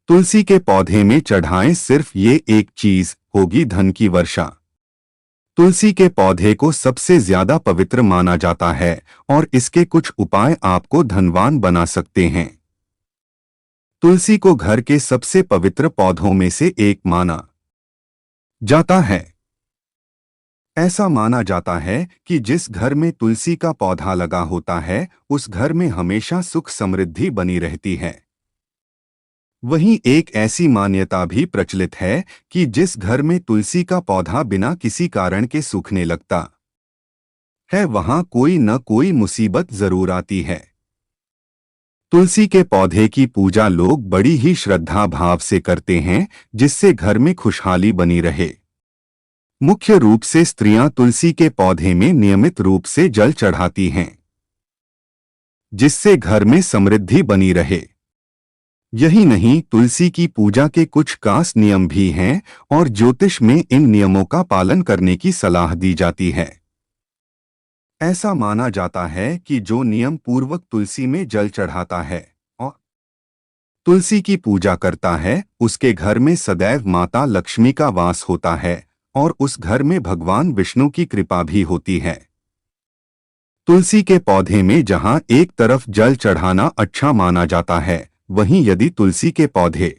तुलसी के पौधे में चढ़ाएं सिर्फ ये एक चीज, होगी धन की वर्षा। तुलसी के पौधे को सबसे ज्यादा पवित्र माना जाता है और इसके कुछ उपाय आपको धनवान बना सकते हैं। तुलसी को घर के सबसे पवित्र पौधों में से एक माना जाता है। ऐसा माना जाता है कि जिस घर में तुलसी का पौधा लगा होता है उस घर में हमेशा सुख समृद्धि बनी रहती है। वहीं एक ऐसी मान्यता भी प्रचलित है कि जिस घर में तुलसी का पौधा बिना किसी कारण के सूखने लगता है वहां कोई न कोई मुसीबत जरूर आती है। तुलसी के पौधे की पूजा लोग बड़ी ही श्रद्धा भाव से करते हैं, जिससे घर में खुशहाली बनी रहे। मुख्य रूप से स्त्रियां तुलसी के पौधे में नियमित रूप से जल चढ़ाती हैं, जिससे घर में समृद्धि बनी रहे। यही नहीं, तुलसी की पूजा के कुछ खास नियम भी हैं और ज्योतिष में इन नियमों का पालन करने की सलाह दी जाती है। ऐसा माना जाता है कि जो नियम पूर्वक तुलसी में जल चढ़ाता है और तुलसी की पूजा करता है उसके घर में सदैव माता लक्ष्मी का वास होता है और उस घर में भगवान विष्णु की कृपा भी होती है। तुलसी के पौधे में जहां एक तरफ जल चढ़ाना अच्छा माना जाता है, वहीं यदि तुलसी के पौधे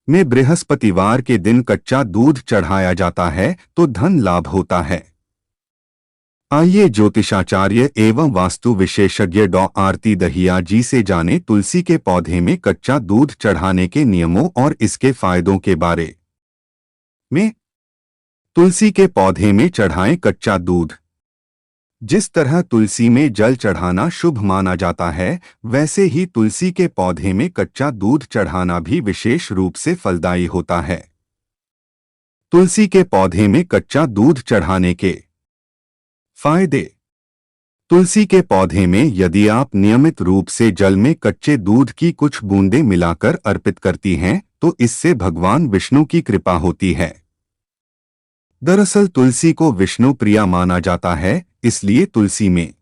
में बृहस्पतिवार के दिन कच्चा दूध चढ़ाया जाता है तो धन लाभ होता है। आइए ज्योतिषाचार्य एवं वास्तु विशेषज्ञ डॉ आरती दहिया जी से जाने तुलसी के पौधे में कच्चा दूध चढ़ाने के नियमों और इसके फायदों के बारे में। तुलसी के पौधे में चढ़ाएं कच्चा दूध। जिस तरह तुलसी में जल चढ़ाना शुभ माना जाता है, वैसे ही तुलसी के पौधे में कच्चा दूध चढ़ाना भी विशेष रूप से फलदायी होता है। तुलसी के पौधे में कच्चा दूध चढ़ाने के फायदे। तुलसी के पौधे में यदि आप नियमित रूप से जल में कच्चे दूध की कुछ बूंदें मिलाकर अर्पित करती हैं तो इससे भगवान विष्णु की कृपा होती है। दरअसल तुलसी को विष्णु प्रिया माना जाता है, इसलिए तुलसी में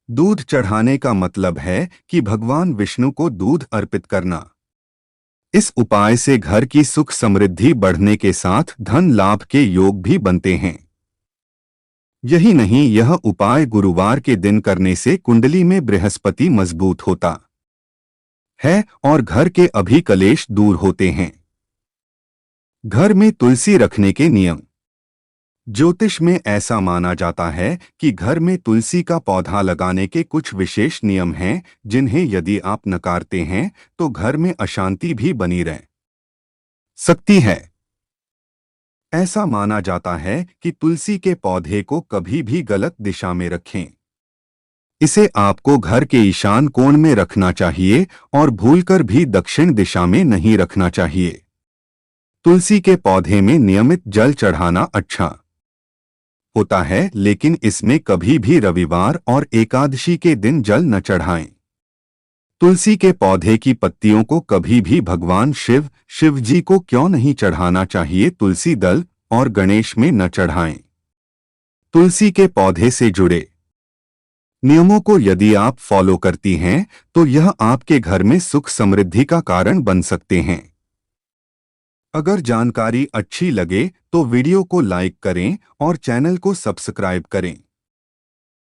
दूध चढ़ाने का मतलब है कि भगवान विष्णु को दूध अर्पित करना। इस उपाय से घर की सुख समृद्धि बढ़ने के साथ धन लाभ के योग भी बनते हैं। यही नहीं, यह उपाय गुरुवार के दिन करने से कुंडली में बृहस्पति मजबूत होता है और घर के अभिकलेश दूर होते हैं। घर में तुलसी रखने के नियम। ज्योतिष में ऐसा माना जाता है कि घर में तुलसी का पौधा लगाने के कुछ विशेष नियम हैं, जिन्हें यदि आप नकारते हैं तो घर में अशांति भी बनी रह सकती है। ऐसा माना जाता है कि तुलसी के पौधे को कभी भी गलत दिशा में रखें। इसे आपको घर के ईशान कोण में रखना चाहिए और भूलकर भी दक्षिण दिशा में नहीं रखना चाहिए। तुलसी के पौधे में नियमित जल चढ़ाना अच्छा होता है, लेकिन इसमें कभी भी रविवार और एकादशी के दिन जल न चढ़ाएं। तुलसी के पौधे की पत्तियों को कभी भी भगवान शिव जी को क्यों नहीं चढ़ाना चाहिए, तुलसी दल और गणेश में न चढ़ाएं। तुलसी के पौधे से जुड़े नियमों को यदि आप फॉलो करती हैं तो यह आपके घर में सुख समृद्धि का कारण बन सकते हैं। अगर जानकारी अच्छी लगे तो वीडियो को लाइक करें और चैनल को सब्सक्राइब करें।